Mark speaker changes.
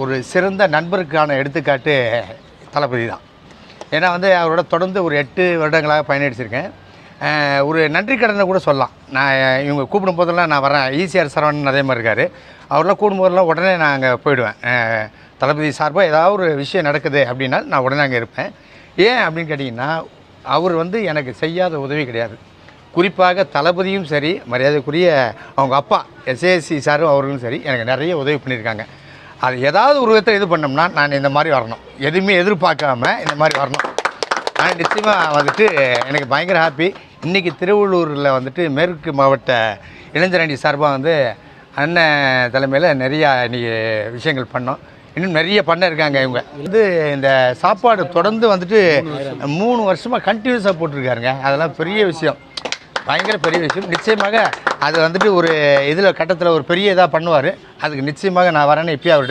Speaker 1: ஒரு சிறந்த நண்பருக்கான எடுத்துக்காட்டு தளபதி தான். ஏன்னா வந்து அவரோட தொடர்ந்து ஒரு 8 வருடங்களாக பயணிச்சிருக்கேன். ஒரு நன்றி கடனை கூட சொல்லலாம். நான் இவங்க கூப்பிடும் போதெல்லாம் நான் வரேன். ஈசிஆர் சரவணன் அதே மாதிரி இருக்கார். அவரெல்லாம் கூடும்போதெல்லாம் உடனே நான் அங்கே போயிடுவேன். தளபதி சார்பாக ஏதாவது ஒரு விஷயம் நடக்குது அப்படின்னா நான் உடனே அங்கே இருப்பேன். ஏன் அப்படின்னு கேட்டிங்கன்னா, அவர் வந்து எனக்கு செய்யாத உதவி கிடையாது. குறிப்பாக தளபதியும் சரி, மரியாதைக்குரிய அவங்க அப்பா எஸ்ஏஎஸ்சி சாரும் அவர்களும் சரி எனக்கு நிறைய உதவி பண்ணியிருக்காங்க. அது ஏதாவது ஒரு விதத்தை இது பண்ணோம்னா நான் இந்த மாதிரி வரணும், எதுவுமே எதிர்பார்க்காம இந்த மாதிரி வரணும். ஆனால் நிச்சயமாக வந்துட்டு எனக்கு பயங்கர ஹாப்பி. இன்றைக்கி திருவள்ளூரில் வந்துட்டு மேற்கு மாவட்ட இளைஞரணி சார்பாக வந்து அண்ணன் தலைமையில் நிறையா இன்றைக்கி விஷயங்கள் பண்ணோம். இன்னும் நிறைய பண்ண இருக்காங்க. இவங்க வந்து இந்த சாப்பாடு தொடர்ந்து வந்துட்டு 3 வருஷமாக கண்டினியூஸாக போட்டிருக்காருங்க. அதெல்லாம் பெரிய விஷயம், பயங்கர பெரிய விஷயம். நிச்சயமாக அது வந்துட்டு ஒரு இதில் கட்டத்தில் ஒரு பெரிய இதாக பண்ணுவார். அதுக்கு நிச்சயமாக நான் வரேன்னு இப்போயே அவர்கிட்ட